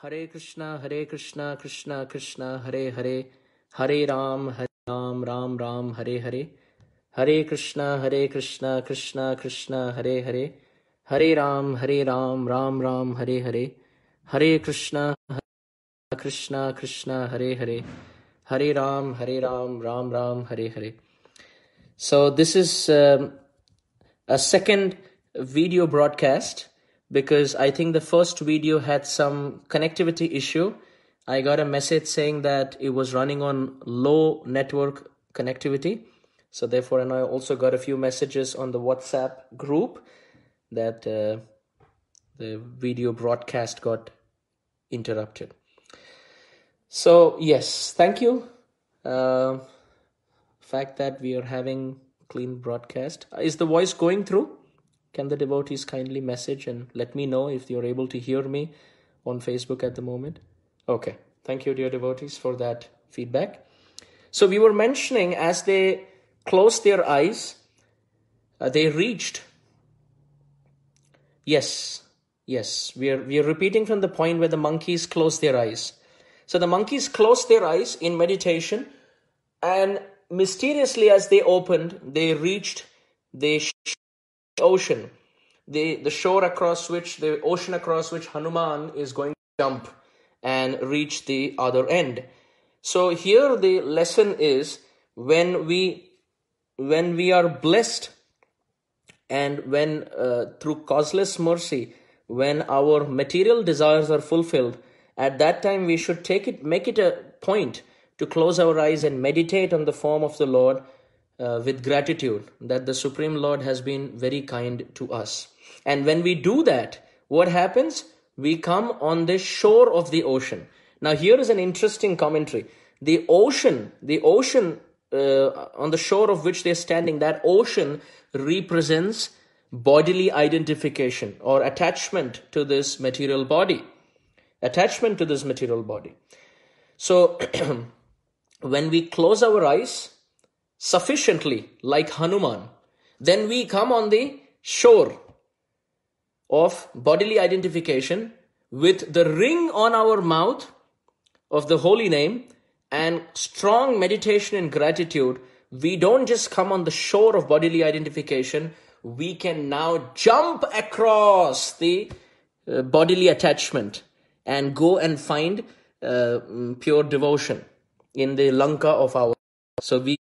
Hare Krishna, Krishna Krishna, Hare Hare, Hare Ram, Ram Ram, Hare Hare. Hare Krishna, Krishna Krishna, Hare Hare. Hare Ram, Ram Ram, Hare Hare. Hare Krishna, Krishna, Hare Hare. Hare Ram, Ram Ram, Hare Hare. So this is a second video broadcast because I think the first video had some connectivity issue. I got a message saying that it was running on low network connectivity. So therefore, and I also got a few messages on the WhatsApp group that the video broadcast got interrupted. So yes, thank you. Fact that we are having clean broadcast. Is the voice going through? Can the devotees kindly message and let me know if you're able to hear me on Facebook at the moment? Okay. Thank you, dear devotees, for that feedback. So we were mentioning as they closed their eyes, they reached. Yes. We are repeating from the point where the monkeys closed their eyes. So the monkeys closed their eyes in meditation, and mysteriously as they opened, they reached the ocean, the shore across which, the ocean across which Hanuman is going to jump and reach the other end. So here the lesson is when we are blessed and when through causeless mercy, when our material desires are fulfilled, at that time we should make it a point to close our eyes and meditate on the form of the Lord with gratitude that the Supreme Lord has been very kind to us. And when we do that, what happens? We come on the shore of the ocean. Now here is an interesting commentary. The ocean on the shore of which they're standing, that ocean represents bodily identification or attachment to this material body. So when we close our eyes sufficiently, like Hanuman, then we come on the shore of bodily identification with the ring on our mouth of the holy name and strong meditation and gratitude. We don't just come on the shore of bodily identification, we can now jump across the bodily attachment and go and find pure devotion in the Lanka of our. So we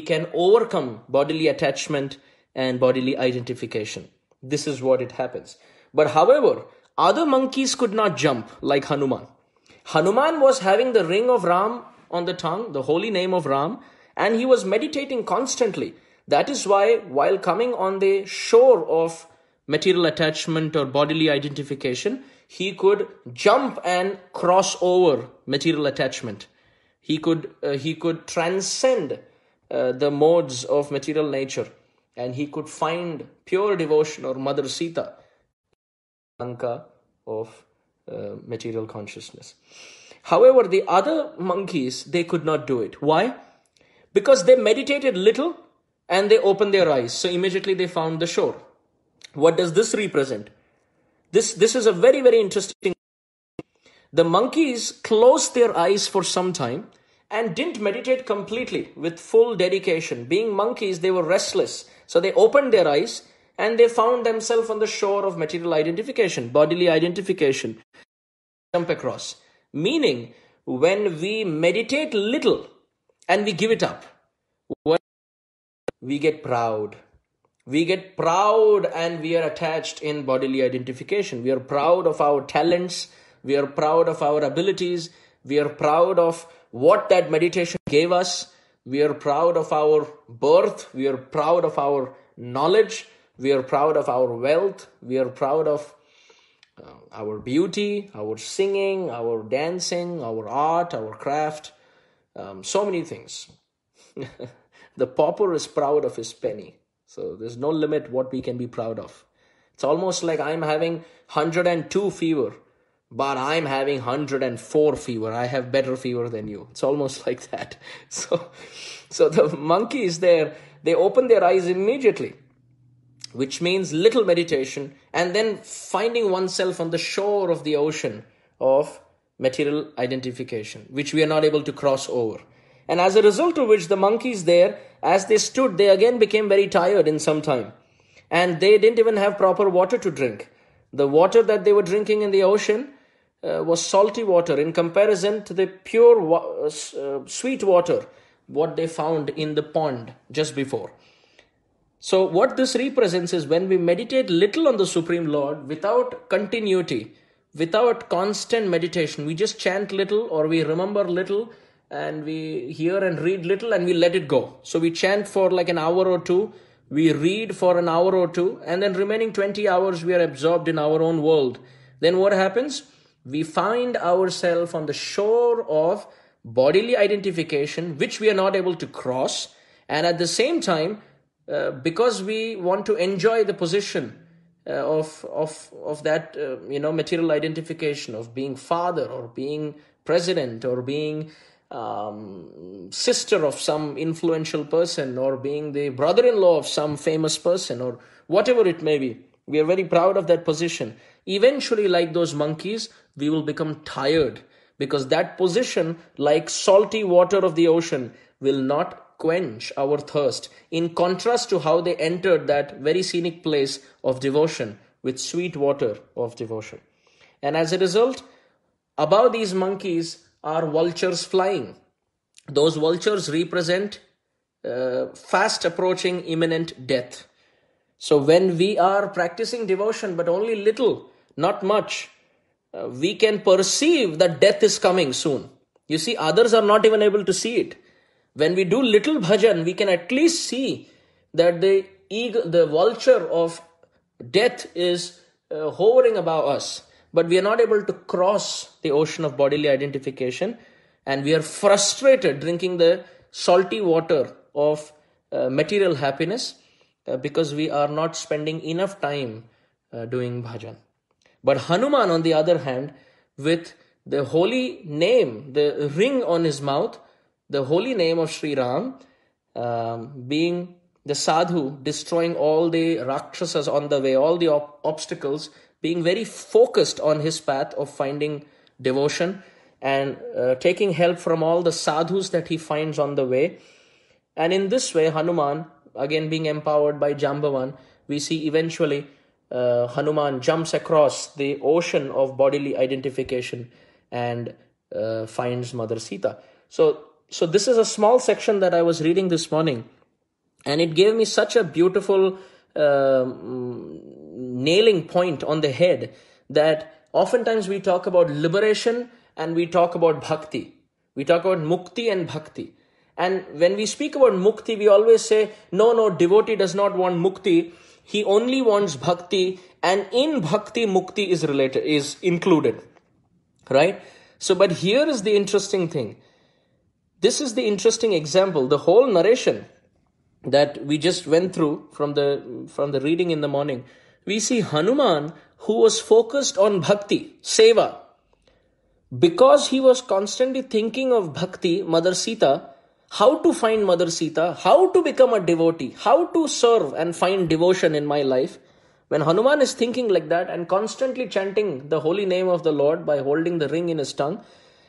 can overcome bodily attachment and bodily identification. This is what it happens. But however, other monkeys could not jump like Hanuman. Hanuman was having the ring of Ram on the tongue, the holy name of Ram, and he was meditating constantly. That is why while coming on the shore of material attachment or bodily identification, he could jump and cross over material attachment. He could transcend the modes of material nature, and he could find pure devotion or Mother Sita, Lanka of material consciousness. However, the other monkeys, they could not do it. Why? Because they meditated little and they opened their eyes. So immediately they found the shore. What does this represent? This is a very, very interesting. The monkeys closed their eyes for some time and didn't meditate completely with full dedication. Being monkeys, they were restless. So they opened their eyes and they found themselves on the shore of material identification, bodily identification. Jump across. Meaning, when we meditate little and we give it up, we get proud. We get proud and we are attached in bodily identification. We are proud of our talents. We are proud of our abilities. We are proud of what that meditation gave us. We are proud of our birth. We are proud of our knowledge. We are proud of our wealth. We are proud of our beauty, our singing, our dancing, our art, our craft. So many things. The pauper is proud of his penny. So there's no limit what we can be proud of. It's almost like I'm having 102 fever, but I'm having 104 fever. I have better fever than you. It's almost like that. So the monkeys there, they open their eyes immediately, which means little meditation, and then finding oneself on the shore of the ocean of material identification, which we are not able to cross over. And as a result of which, the monkeys there, as they stood, they again became very tired in some time. And they didn't even have proper water to drink. The water that they were drinking in the ocean was salty water in comparison to the pure sweet water, what they found in the pond just before. So what this represents is when we meditate little on the Supreme Lord without continuity, without constant meditation, we just chant little or we remember little and we hear and read little and we let it go. So we chant for like an hour or two, we read for an hour or two, and then remaining 20 hours we are absorbed in our own world. Then what happens? We find ourselves on the shore of bodily identification, which we are not able to cross. And at the same time, because we want to enjoy the position of that material identification of being father or being president or being sister of some influential person or being the brother-in-law of some famous person or whatever it may be, we are very proud of that position. Eventually, like those monkeys, we will become tired because that position, like salty water of the ocean, will not quench our thirst, in contrast to how they entered that very scenic place of devotion with sweet water of devotion. And as a result, above these monkeys are vultures flying. Those vultures represent fast approaching imminent death. So when we are practicing devotion, but only little, not much, we can perceive that death is coming soon. You see, others are not even able to see it. When we do little bhajan, we can at least see that the vulture of death is hovering above us. But we are not able to cross the ocean of bodily identification, and we are frustrated drinking the salty water of material happiness because we are not spending enough time doing bhajan. But Hanuman, on the other hand, with the holy name, the ring on his mouth, the holy name of Sri Ram, being the sadhu, destroying all the rakshasas on the way, all the obstacles, being very focused on his path of finding devotion and taking help from all the sadhus that he finds on the way. And in this way, Hanuman, again being empowered by Jambavan, we see eventually Hanuman jumps across the ocean of bodily identification and finds Mother Sita. So this is a small section that I was reading this morning, and it gave me such a beautiful nailing point on the head that oftentimes we talk about liberation and we talk about bhakti. We talk about mukti and bhakti. And when we speak about mukti, we always say, no, devotee does not want mukti. He only wants bhakti, and in bhakti, mukti is included. Right? So, but here is the interesting thing. This is the interesting example. The whole narration that we just went through from the reading in the morning, we see Hanuman who was focused on bhakti, seva. Because he was constantly thinking of bhakti, Mother Sita, how to find Mother Sita, how to become a devotee, how to serve and find devotion in my life. When Hanuman is thinking like that and constantly chanting the holy name of the Lord by holding the ring in his tongue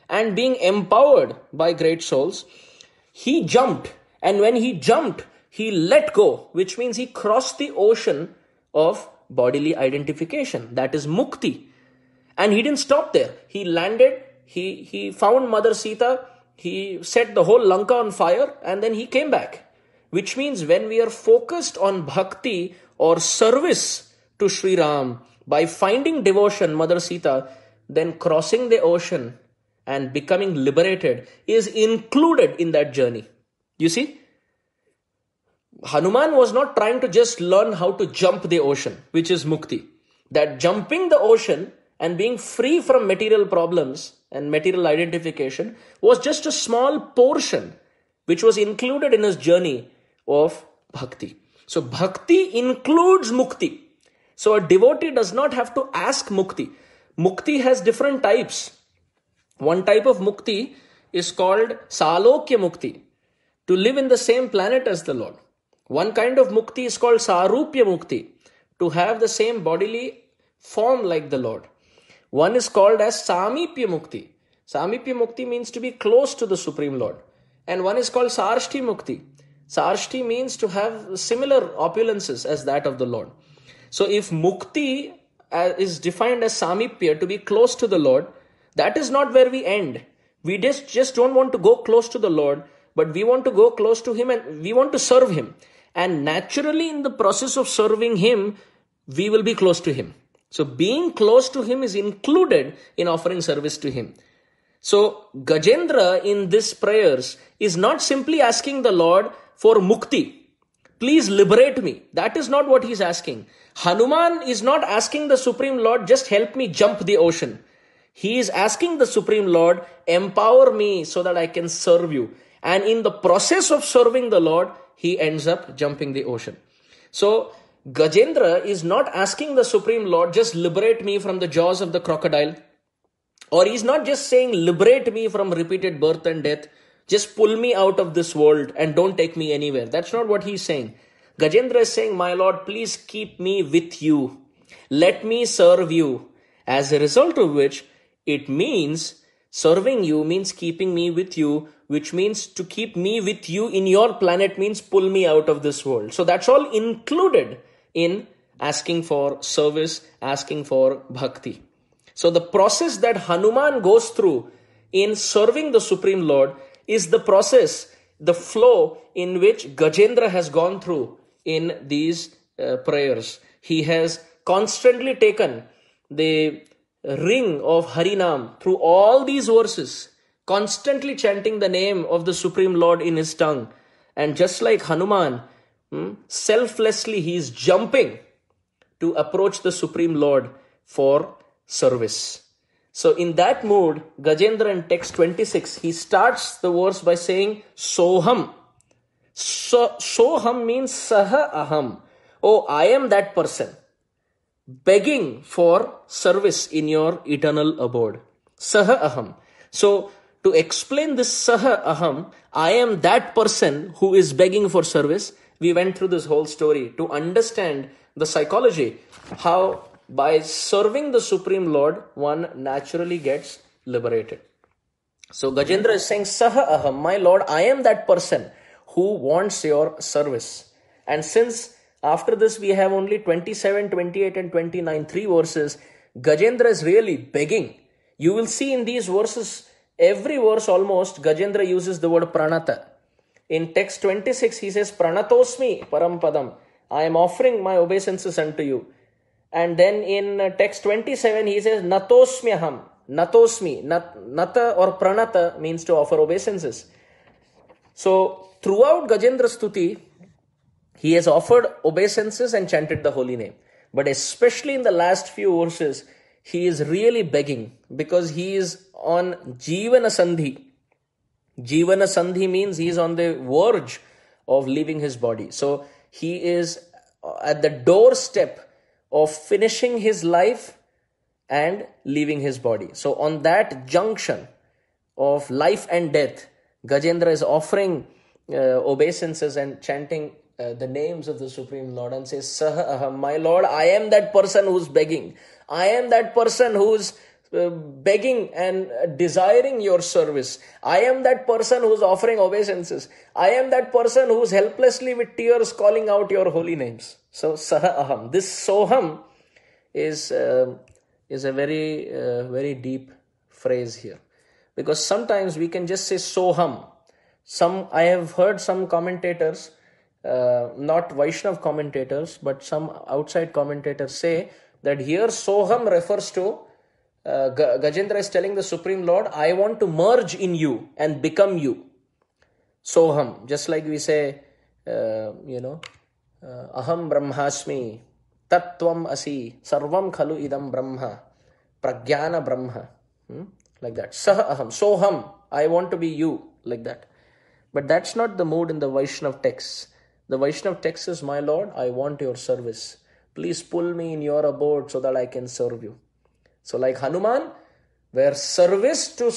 and being empowered by great souls, he jumped. And when he jumped, he let go, which means he crossed the ocean of bodily identification. That is mukti. And he didn't stop there. He landed, he found Mother Sita, he set the whole Lanka on fire, and then he came back. Which means when we are focused on bhakti or service to Sri Ram, by finding devotion, Mother Sita, then crossing the ocean and becoming liberated is included in that journey. You see? Hanuman was not trying to just learn how to jump the ocean, which is mukti. That jumping the ocean and being free from material problems and material identification was just a small portion which was included in his journey of bhakti. So bhakti includes mukti. So a devotee does not have to ask mukti. Mukti has different types. One type of mukti is called salokya mukti, to live in the same planet as the Lord. One kind of mukti is called sarupya mukti, to have the same bodily form like the Lord. One is called as Samipya Mukti. Samipya Mukti means to be close to the Supreme Lord. And one is called Sarshti Mukti. Sarshti means to have similar opulences as that of the Lord. So if Mukti is defined as Samipya, to be close to the Lord, that is not where we end. We just don't want to go close to the Lord, but we want to go close to Him and we want to serve Him. And naturally in the process of serving Him, we will be close to Him. So being close to Him is included in offering service to Him. So Gajendra in this prayers is not simply asking the Lord for mukti. Please liberate me. That is not what he is asking. Hanuman is not asking the Supreme Lord, just help me jump the ocean. He is asking the Supreme Lord, empower me so that I can serve you. And in the process of serving the Lord, he ends up jumping the ocean. So Gajendra is not asking the Supreme Lord, just liberate me from the jaws of the crocodile. Or he's not just saying, liberate me from repeated birth and death. Just pull me out of this world and don't take me anywhere. That's not what he's saying. Gajendra is saying, my Lord, please keep me with you. Let me serve you. As a result of which, it means serving you means keeping me with you, which means to keep me with you in your planet means pull me out of this world. So that's all included in asking for service, asking for bhakti. So the process that Hanuman goes through in serving the Supreme Lord is the process, the flow in which Gajendra has gone through in these prayers. He has constantly taken the ring of Harinam through all these verses, constantly chanting the name of the Supreme Lord in his tongue. And just like Hanuman, selflessly he is jumping to approach the Supreme Lord for service. So in that mood, Gajendra in text 26, he starts the verse by saying, Soham. Soham means Saha Aham. Oh, I am that person, begging for service in your eternal abode. Saha Aham. So to explain this Saha Aham, I am that person who is begging for service, we went through this whole story to understand the psychology, how by serving the Supreme Lord, one naturally gets liberated. So Gajendra is saying, Saha Aham, my Lord, I am that person who wants your service. And since after this we have only 27, 28 and 29, 3 verses, Gajendra is really begging. You will see in these verses, every verse almost, Gajendra uses the word pranata. In text 26, he says, Pranatosmi Parampadam. I am offering my obeisances unto you. And then in text 27, he says, Natosmyaham. Natosmi. Nata or pranata means to offer obeisances. So throughout Gajendra Stuti, he has offered obeisances and chanted the holy name. But especially in the last few verses, he is really begging because he is on Jivana Sandhi. Jivana Sandhi means he is on the verge of leaving his body. So he is at the doorstep of finishing his life and leaving his body. So on that junction of life and death, Gajendra is offering obeisances and chanting the names of the Supreme Lord and says, Saha Aham, my Lord, I am that person who's begging. I am that person who's begging and desiring your service. I am that person who's offering obeisances. I am that person who's helplessly with tears calling out your holy names. So Saha Aham. This Soham is a very deep phrase here. Because sometimes we can just say Soham. I have heard some commentators, not Vaishnav commentators, but some outside commentators say that here Soham refers to Gajendra is telling the Supreme Lord, I want to merge in you and become you. Soham, just like we say, Aham Brahmasmi, Tattvam Asi, Sarvam Khalu Idam Brahma, Pragyana Brahma. Like that. Saha Aham, Soham, I want to be you. Like that. But that's not the mood in the Vaishnav text. The Vaishnav text is, my Lord, I want your service. Please pull me in your abode so that I can serve you. So like Hanuman, where service to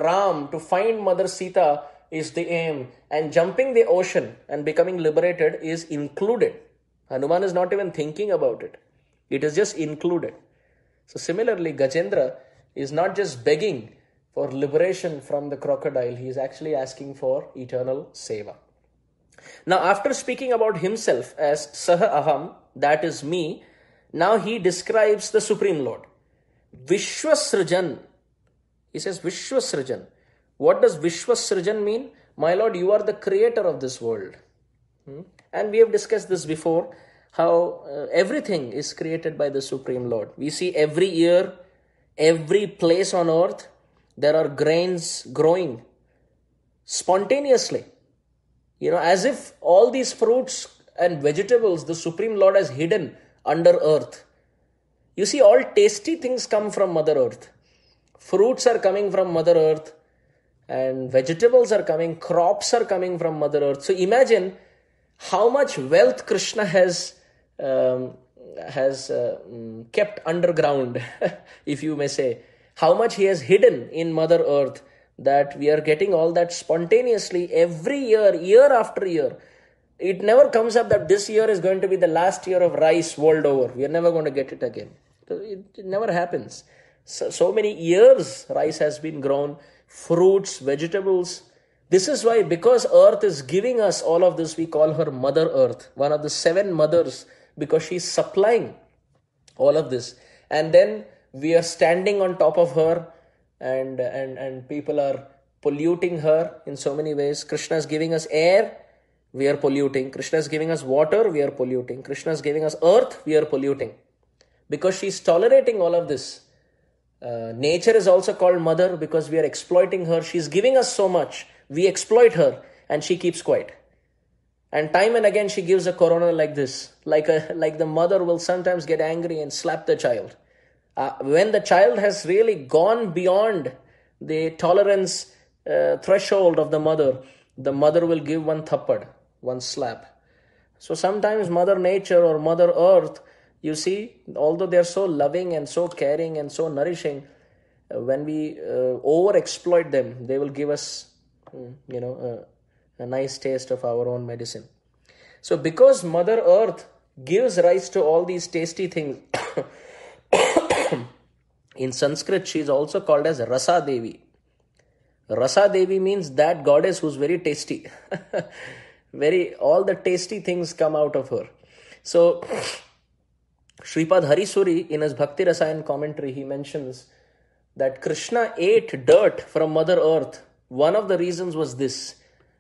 Ram, to find Mother Sita is the aim, and jumping the ocean and becoming liberated is included. Hanuman is not even thinking about it. It is just included. So similarly, Gajendra is not just begging for liberation from the crocodile, he is actually asking for eternal seva. Now, after speaking about himself as Saha Aham, that is me, now he describes the Supreme Lord. Vishwasrijan. He says Vishwasrijan. What does Vishwasrijan mean? My Lord, you are the creator of this world. And we have discussed this before, how everything is created by the Supreme Lord. We see every year, every place on earth, there are grains growing spontaneously. As if all these fruits and vegetables the Supreme Lord has hidden under earth. You see, all tasty things come from Mother Earth. Fruits are coming from Mother Earth, and vegetables are coming, crops are coming from Mother Earth. So imagine how much wealth Krishna has kept underground, if you may say. How much he has hidden in Mother Earth, that we are getting all that spontaneously every year, year after year. It never comes up that this year is going to be the last year of rice world over. We are never going to get it again. It never happens. So many years rice has been grown, fruits, vegetables. This is why, because earth is giving us all of this, we call her Mother Earth, one of the 7 mothers, because she is supplying all of this. And then we are standing on top of her, and people are polluting her in so many ways. Krishna is giving us air, we are polluting. Krishna is giving us water, we are polluting. Krishna is giving us earth, we are polluting. Because she is tolerating all of this. Nature is also called mother because we are exploiting her. She is giving us so much. We exploit her and she keeps quiet. And time and again she gives a corona like this. Like the mother will sometimes get angry and slap the child. When the child has really gone beyond the tolerance threshold of the mother will give one thappad, one slap. So sometimes Mother Nature or Mother Earth, you see, although they are so loving and so caring and so nourishing, when we over-exploit them, they will give us, a nice taste of our own medicine. So because Mother Earth gives rise to all these tasty things, in Sanskrit, she is also called as Rasa Devi. Rasa Devi means that goddess who's very tasty. All the tasty things come out of her. So, Sripad Harisuri, in his Bhakti Rasayan commentary, he mentions that Krishna ate dirt from Mother Earth. One of the reasons was this,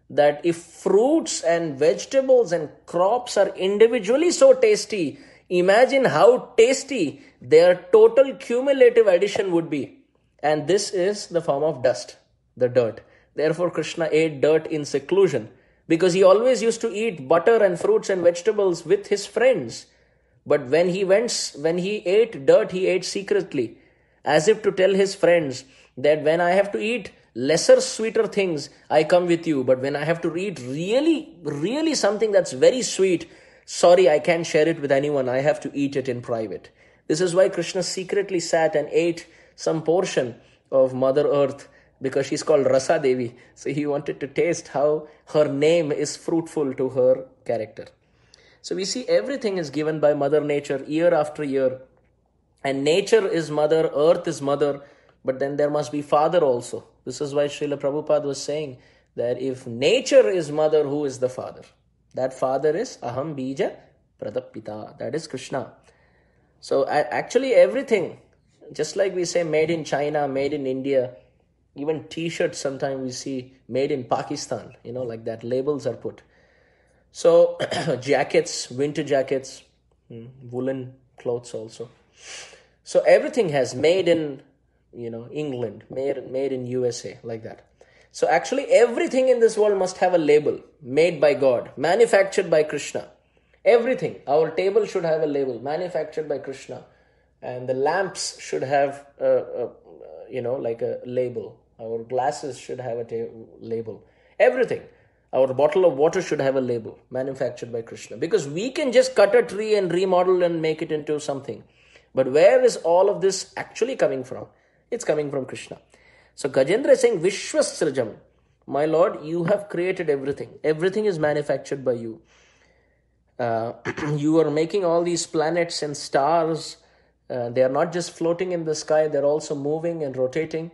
that if fruits and vegetables and crops are individually so tasty, imagine how tasty their total cumulative addition would be. And this is the form of dust, the dirt. Therefore, Krishna ate dirt in seclusion, because he always used to eat butter and fruits and vegetables with his friends. But when he ate dirt, he ate secretly, as if to tell his friends that when I have to eat lesser, sweeter things, I come with you. But when I have to eat really, really something that's very sweet, sorry, I can't share it with anyone. I have to eat it in private. This is why Krishna secretly sat and ate some portion of Mother Earth, because she's called Rasa Devi. So he wanted to taste how her name is fruitful to her character. So we see everything is given by Mother Nature year after year. And nature is mother, earth is mother, but then there must be father also. This is why Srila Prabhupada was saying that if nature is mother, who is the father? That father is Aham Bija Pradapita. That is Krishna. So actually everything, just like we say made in China, made in India, even t-shirts sometimes we see made in Pakistan, like that, labels are put. So jackets, winter jackets, woolen clothes also. So everything has made in, England, made in USA, like that. So actually everything in this world must have a label, made by God, manufactured by Krishna. Everything. Our table should have a label, manufactured by Krishna. And the lamps should have, like a label. Our glasses should have a label. Everything. Our bottle of water should have a label, manufactured by Krishna. Because we can just cut a tree and remodel and make it into something. But where is all of this actually coming from? It's coming from Krishna. So Gajendra is saying, Vishwasrajam, my Lord, you have created everything. Everything is manufactured by you. You are making all these planets and stars They are not just floating in the sky, they're also moving and rotating.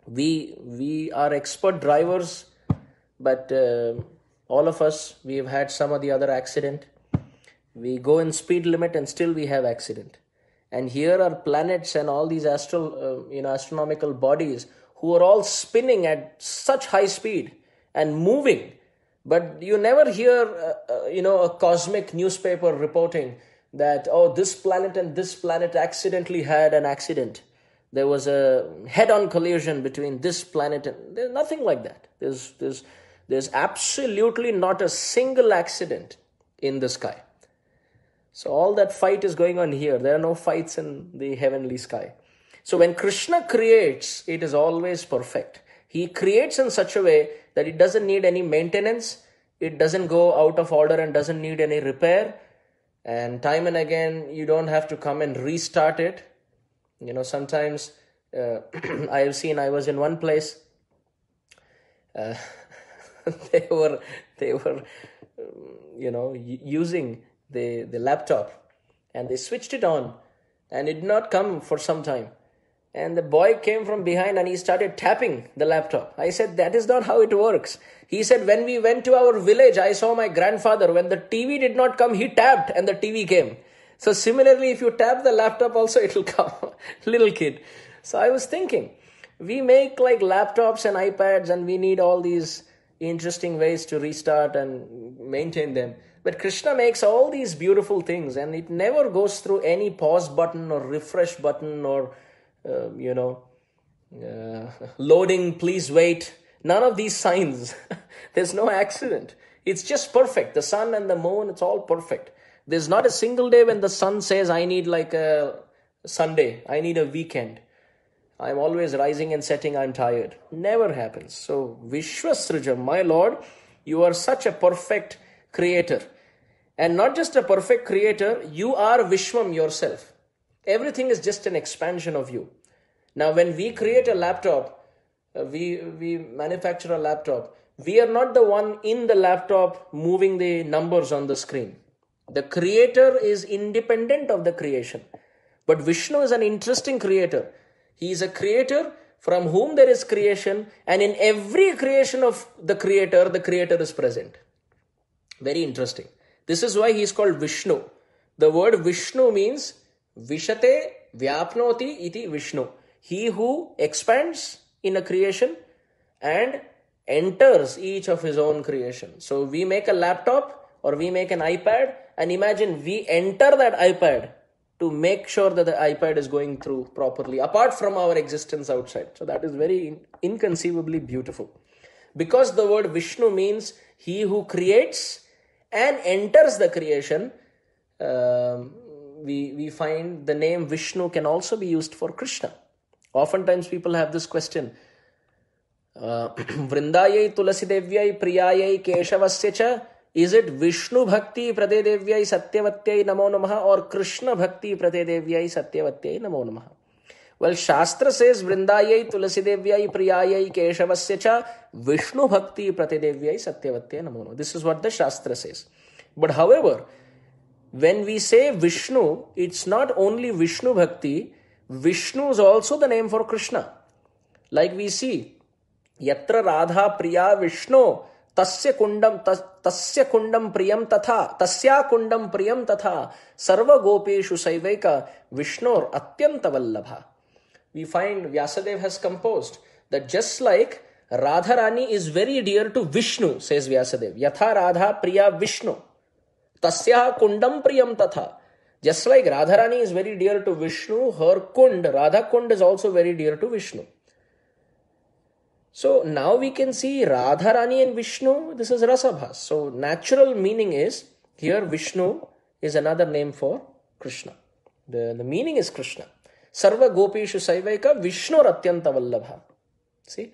We are expert drivers, but all of us, we have had some or the other accident. We go in speed limit and still we have accident. And here are planets and all these astronomical bodies who are all spinning at such high speed and moving. But you never hear, a cosmic newspaper reporting that, oh, this planet and this planet accidentally had an accident. There was a head-on collision between this planet and there's nothing like that. There's absolutely not a single accident in the sky. So all that fight is going on here. There are no fights in the heavenly sky. So when Krishna creates, it is always perfect. He creates in such a way that it doesn't need any maintenance. It doesn't go out of order and doesn't need any repair. And time and again, you don't have to come and restart it. Sometimes I have seen, I was in one place, they were using the laptop, and they switched it on and it did not come for some time. And the boy came from behind and he started tapping the laptop. I said, that is not how it works. He said, when we went to our village, I saw my grandfather. When the TV did not come, he tapped and the TV came. So similarly, if you tap the laptop also, it will come. Little kid. So I was thinking, we make like laptops and iPads and we need all these interesting ways to restart and maintain them. But Krishna makes all these beautiful things and it never goes through any pause button or refresh button or loading, please wait. None of these signs. There's no accident. It's just perfect. The sun and the moon, it's all perfect. There's not a single day when the sun says, I need like a Sunday. I need a weekend. I'm always rising and setting. I'm tired. Never happens. So Vishwasrujam, my Lord, you are such a perfect creator. And not just a perfect creator, you are Vishwam yourself. Everything is just an expansion of you. Now, when we create a laptop, we manufacture a laptop, we are not the one in the laptop moving the numbers on the screen. The creator is independent of the creation. But Vishnu is an interesting creator. He is a creator from whom there is creation, and in every creation of the creator is present. Very interesting. This is why he is called Vishnu. The word Vishnu means Vishate Vyapnoti iti Vishnu. He who expands in a creation and enters each of his own creation. So we make a laptop or we make an iPad, and imagine we enter that iPad to make sure that the iPad is going through properly, apart from our existence outside. So that is very inconceivably beautiful. Because the word Vishnu means he who creates and enters the creation, we find the name Vishnu can also be used for Krishna. Oftentimes people have this question, Vrindayai Tulasi Devyai Priyayai Keshavasya cha, is it Vishnu Bhakti Prade Devyai Satyavatyai Namo Namaha or Krishna Bhakti Prade Devyai Satyavatyai Namo Namaha? Well, Shastra says Vrindayai Tulasi Devyai Priyayai Keshavasya cha, Vishnu Bhakti Prade Devyai Satyavatyai Namo Namaha. This is what the Shastra says. But however, when we say Vishnu, it's not only Vishnu Bhakti, Vishnu is also the name for Krishna. Like we see, Yatra Radha Priya Vishnu, Tasya Kundam Priyam Tatha, Tasya Kundam Priyam Tatha, Sarva Gopeshu Saivaika, Vishnur Atyanta Vallabha. We find Vyasadeva has composed that just like Radharani is very dear to Vishnu, says Vyasadeva, Yatha Radha Priya Vishnu, Tasya Kundam Priyam Tatha. Just like Radharani is very dear to Vishnu, her Kund, Radha Kund is also very dear to Vishnu. So now we can see Radharani and Vishnu, this is Rasabhas. So natural meaning is, here Vishnu is another name for Krishna. The meaning is Krishna. Sarva Gopeshu Saivaika Vishnu Atyanta Vallabha. See,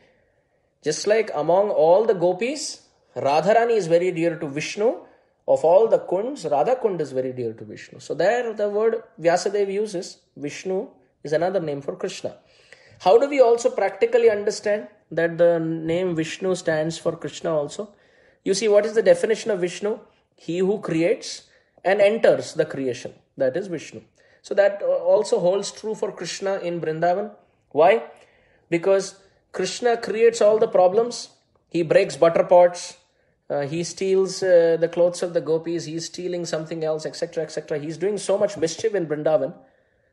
just like among all the gopis, Radharani is very dear to Vishnu. Of all the kunds, Radha Kund is very dear to Vishnu. So there the word Vyasadeva uses, Vishnu is another name for Krishna. How do we also practically understand that the name Vishnu stands for Krishna also? You see, what is the definition of Vishnu? He who creates and enters the creation. That is Vishnu. So that also holds true for Krishna in Vrindavan. Why? Because Krishna creates all the problems. He breaks butter pots. He steals the clothes of the gopis. He's stealing something else, etc., etc. He's doing so much mischief in Vrindavan.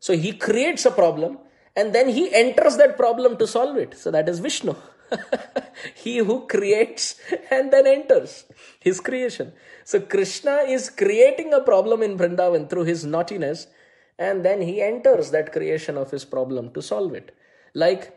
So he creates a problem and then he enters that problem to solve it. So that is Vishnu. He who creates and then enters his creation. So Krishna is creating a problem in Vrindavan through his naughtiness, and then he enters that creation of his problem to solve it. Like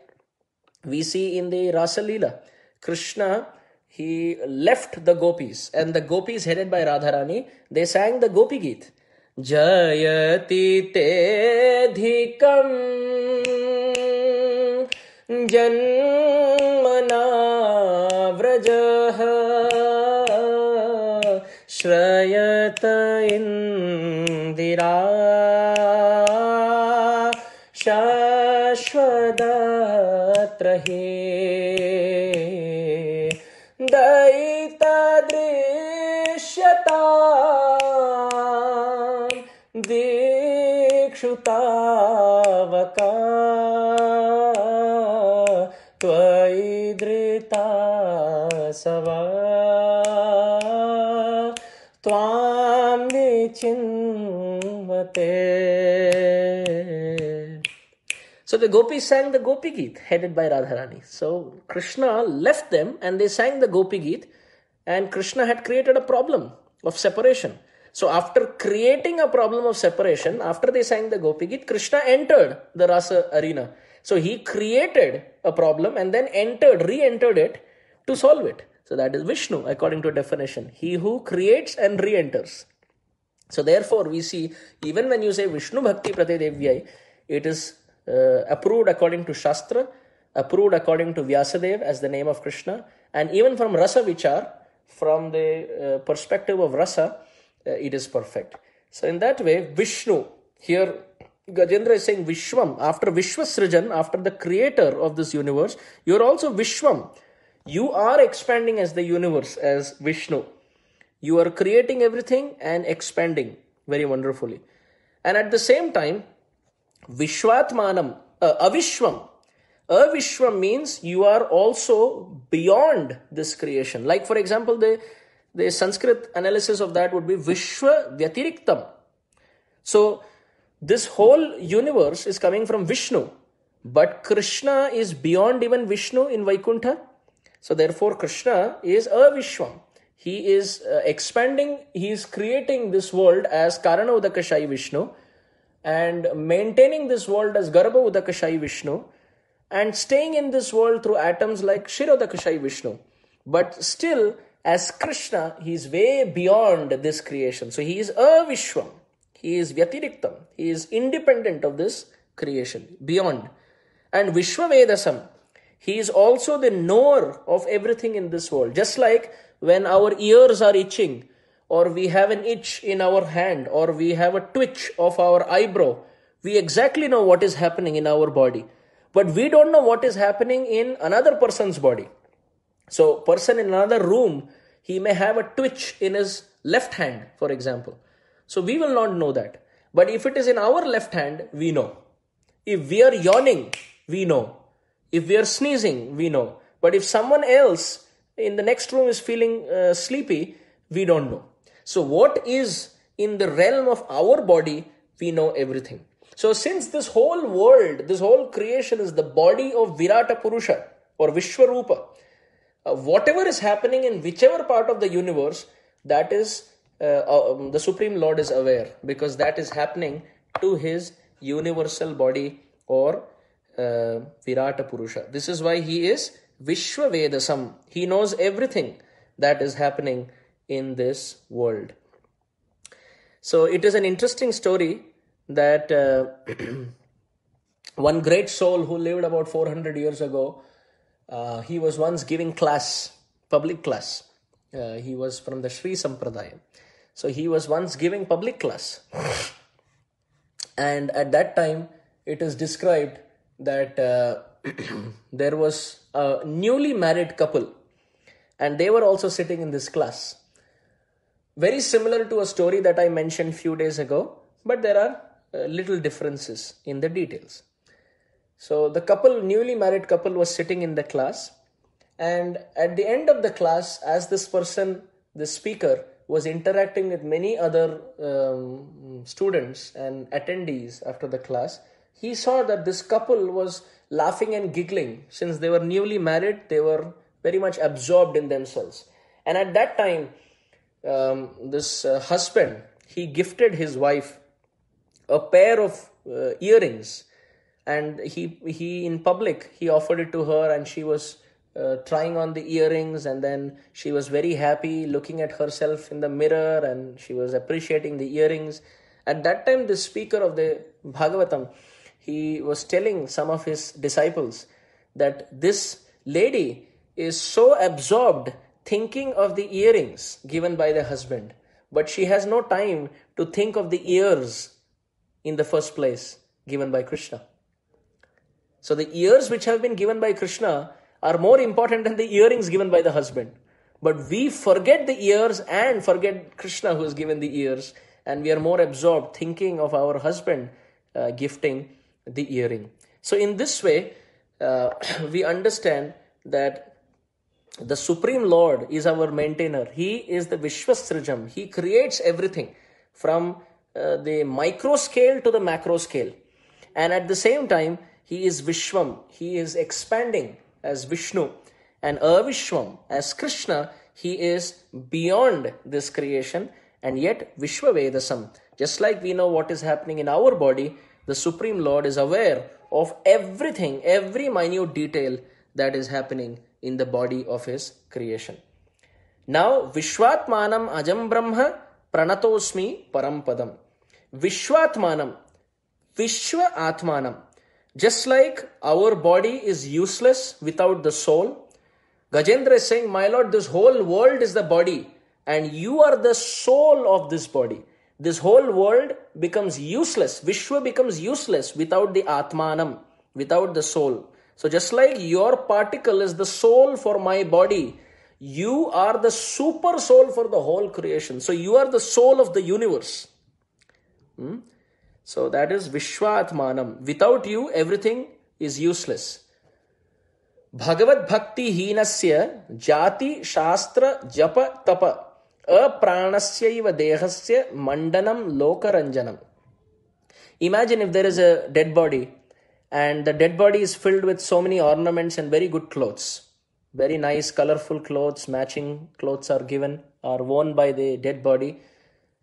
we see in the Rasa Leela, Krishna, he left the gopis, and the gopis headed by Radharani, they sang the Gopi Geet. Jayati te dhikam janmana vrajaha shrayata indira shashvadatrahe daita drishyata dikshutavaka tvaidrita sava tvam vichinvate. So the gopis sang the Gopi Geet headed by Radharani. So Krishna left them and they sang the Gopi Geet, and Krishna had created a problem of separation. So after creating a problem of separation, after they sang the Gopi Geet, Krishna entered the Rasa arena. So he created a problem and then re-entered it to solve it. So that is Vishnu according to definition. He who creates and re-enters. So therefore we see, even when you say Vishnu Bhakti Pradevyai, it is approved according to Shastra, approved according to Vyasadeva as the name of Krishna, and even from Rasa Vichar, from the perspective of Rasa, it is perfect. So in that way, Vishnu, here Gajendra is saying Vishwam, after Vishwasrijan, after the creator of this universe, you are also Vishwam. You are expanding as the universe, as Vishnu. You are creating everything and expanding very wonderfully. And at the same time, Vishwatmanam, Avishwam. Avishwam means you are also beyond this creation. Like for example, the Sanskrit analysis of that would be Vishwa Vyatiriktam. So this whole universe is coming from Vishnu, but Krishna is beyond even Vishnu in Vaikuntha. So therefore Krishna is Avishwam. He is expanding, he is creating this world as Karana Udakashai Vishnu, and maintaining this world as Garbha Udakashai Vishnu, and staying in this world through atoms like Shirodakashai Vishnu. But still, as Krishna, he is way beyond this creation. So he is Avishwam. He is Vyatiriktam. He is independent of this creation, beyond. And Vishwavedasam, he is also the knower of everything in this world. Just like when our ears are itching, or we have an itch in our hand, or we have a twitch of our eyebrow, we exactly know what is happening in our body. But we don't know what is happening in another person's body. So, person in another room, he may have a twitch in his left hand, for example. So, we will not know that. But if it is in our left hand, we know. If we are yawning, we know. If we are sneezing, we know. But if someone else in the next room is feeling sleepy, we don't know. So what is in the realm of our body, we know everything. So since this whole world, this whole creation is the body of Virata Purusha or Vishwarupa, whatever is happening in whichever part of the universe, that is the Supreme Lord is aware, because that is happening to his universal body or Virata Purusha. This is why he is Vishwavedasam. He knows everything that is happening in this world. So it is an interesting story that one great soul who lived about 400 years ago, he was once giving class, public class. He was from the Sri Sampradaya. So he was once giving public class. And at that time, it is described that there was a newly married couple, and they were also sitting in this class. Very similar to a story that I mentioned few days ago, but there are little differences in the details. So the newly married couple was sitting in the class, and at the end of the class, as this speaker was interacting with many other students and attendees after the class, he saw that this couple was laughing and giggling. Since they were newly married, they were very much absorbed in themselves. And at that time, this husband, he gifted his wife a pair of earrings, and he in public, he offered it to her, and she was trying on the earrings, and then she was very happy looking at herself in the mirror, and she was appreciating the earrings. At that time, the speaker of the Bhagavatam, he was telling some of his disciples that this lady is so absorbed thinking of the earrings given by the husband, but she has no time to think of the ears in the first place given by Krishna. So the ears which have been given by Krishna are more important than the earrings given by the husband. But we forget the ears and forget Krishna who has given the ears, and we are more absorbed thinking of our husband gifting the earring. So in this way, we understand that the Supreme Lord is our maintainer. He is the Vishwasrijam. He creates everything from the micro scale to the macro scale. And at the same time, He is Vishwam. He is expanding as Vishnu. And Avishwam as Krishna, He is beyond this creation, and yet Vishwavedasam. Just like we know what is happening in our body, the Supreme Lord is aware of everything, every minute detail that is happening in the body of His creation. Now, Vishwatmanam Ajam Brahma Pranatosmi Parampadam. Vishwatmanam, Vishwa Atmanam. Just like our body is useless without the soul, Gajendra is saying, my Lord, this whole world is the body, and you are the soul of this body. This whole world becomes useless. Vishwa becomes useless without the Atmanam, without the soul. So just like your particle is the soul for my body, you are the super soul for the whole creation. So you are the soul of the universe. So that is Vishwatmanam. Without you, everything is useless. Bhagavad Bhakti Hinasya Jati Shastra Japa Tapa Apranasya Dehasya Mandanam Lokaranjanam. Imagine if there is a dead body, and the dead body is filled with so many ornaments and very good clothes. Very nice, colorful clothes, matching clothes are worn by the dead body.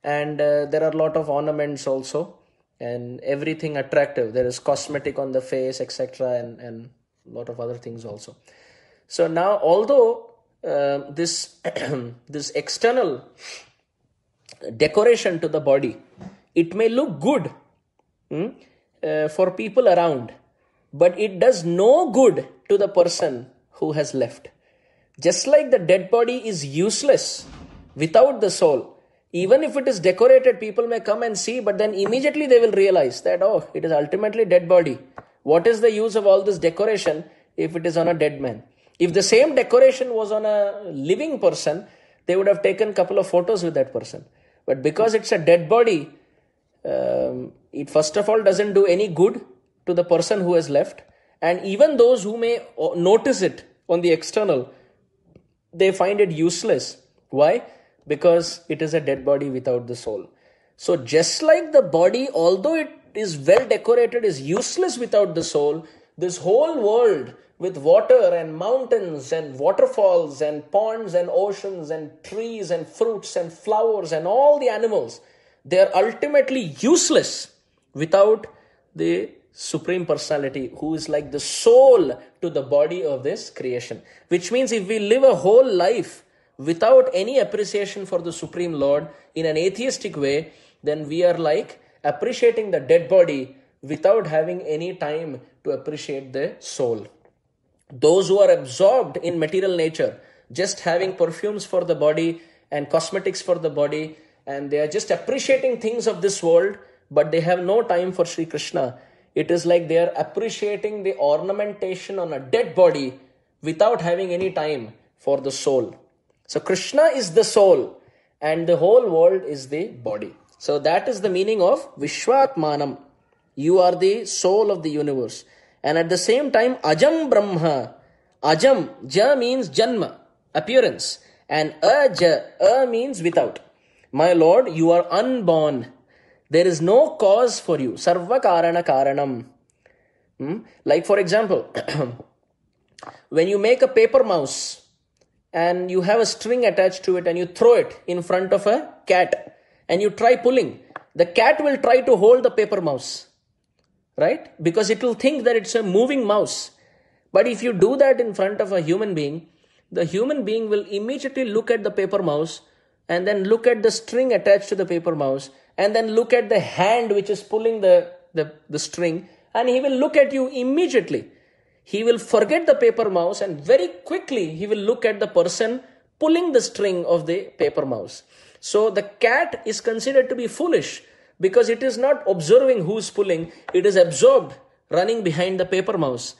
And there are a lot of ornaments also, and everything attractive. There is cosmetic on the face, etc. and a lot of other things also. So now, although this external decoration to the body, it may look good for people around, but it does no good to the person who has left. Just like the dead body is useless without the soul, even if it is decorated, people may come and see, but then immediately they will realize that, oh, it is ultimately dead body. What is the use of all this decoration if it is on a dead man? If the same decoration was on a living person, they would have taken a couple of photos with that person. But because it's a dead body, it first of all doesn't do any good to the person who has left. And even those who may notice it on the external, they find it useless. Why? Because it is a dead body without the soul. So just like the body, although it is well decorated, is useless without the soul, this whole world with water and mountains and waterfalls and ponds and oceans and trees and fruits and flowers and all the animals, they are ultimately useless without the Supreme Personality, who is like the soul to the body of this creation. Which means if we live a whole life without any appreciation for the Supreme Lord in an atheistic way, then we are like appreciating the dead body without having any time to appreciate the soul. Those who are absorbed in material nature, just having perfumes for the body and cosmetics for the body, and they are just appreciating things of this world, but they have no time for Sri Krishna. It is like they are appreciating the ornamentation on a dead body without having any time for the soul. So Krishna is the soul and the whole world is the body. So that is the meaning of Vishwatmanam. You are the soul of the universe. And at the same time, Ajam Brahma. Ajam, Ja means Janma, appearance. And A means without. My Lord, you are unborn. There is no cause for you. Sarva Karana Karanam. Like for example, when you make a paper mouse and you have a string attached to it and you throw it in front of a cat and you try pulling, the cat will try to hold the paper mouse, right? Because it will think that it's a moving mouse. But if you do that in front of a human being, the human being will immediately look at the paper mouse and then look at the string attached to the paper mouse and then look at the hand which is pulling the string, and he will look at you immediately. He will forget the paper mouse and very quickly he will look at the person pulling the string of the paper mouse. So the cat is considered to be foolish because it is not observing who's pulling, it is absorbed running behind the paper mouse.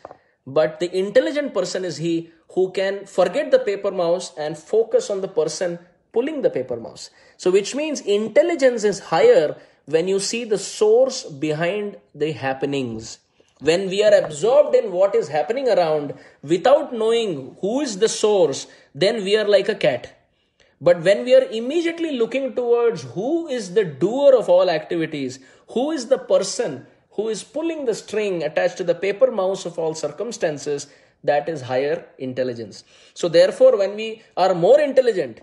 But the intelligent person is he who can forget the paper mouse and focus on the person pulling the paper mouse. So which means intelligence is higher when you see the source behind the happenings. When we are absorbed in what is happening around without knowing who is the source, then we are like a cat. But when we are immediately looking towards who is the doer of all activities, who is the person who is pulling the string attached to the paper mouse of all circumstances, that is higher intelligence. So therefore, when we are more intelligent,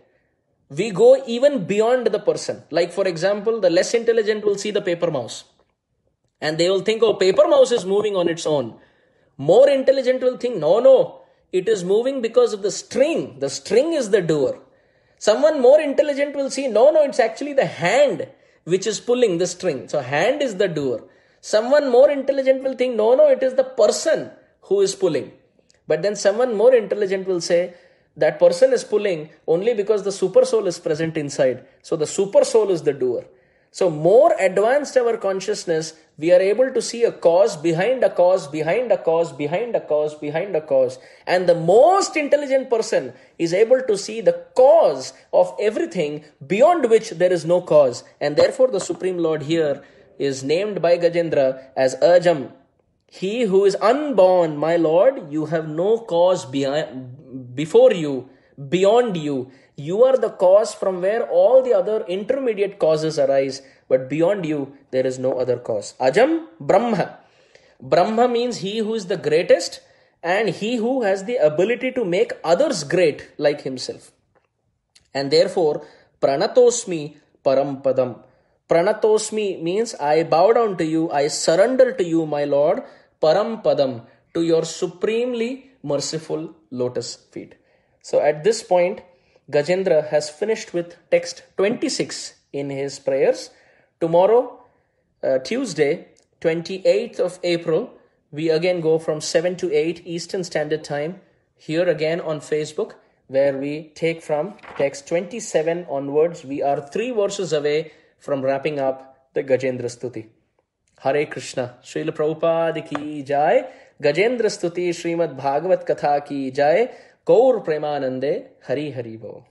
we go even beyond the person. Like for example, the less intelligent will see the paper mouse and they will think, oh, paper mouse is moving on its own. More intelligent will think, no, it is moving because of the string. The string is the doer. Someone more intelligent will see, no, it's actually the hand which is pulling the string. So hand is the doer. Someone more intelligent will think, no, it is the person who is pulling. But then someone more intelligent will say, that person is pulling only because the super soul is present inside. So the super soul is the doer. So more advanced our consciousness, we are able to see a cause behind a cause, behind a cause, behind a cause, behind a cause. And the most intelligent person is able to see the cause of everything beyond which there is no cause. And therefore the Supreme Lord here is named by Gajendra as Ajam. He who is unborn, my Lord, you have no cause before you, beyond you. You are the cause from where all the other intermediate causes arise, but beyond you, there is no other cause. Ajam Brahma. Brahma means he who is the greatest and he who has the ability to make others great like himself. And therefore, Pranatosmi Parampadam. Pranatosmi means I bow down to you, I surrender to you, my Lord, Parampadam, to your supremely merciful lotus feet. So at this point, Gajendra has finished with text 26 in his prayers. Tomorrow, Tuesday, 28th of April, we again go from 7 to 8 Eastern Standard Time, here again on Facebook, where we take from text 27 onwards. We are 3 verses away from wrapping up the Gajendra Stuti. Hare Krishna. Srila Prabhupada ki jai. Gajendra Stuti Srimad Bhagavat Katha ki jai. Gaur Premanande. Hari Hari Bo.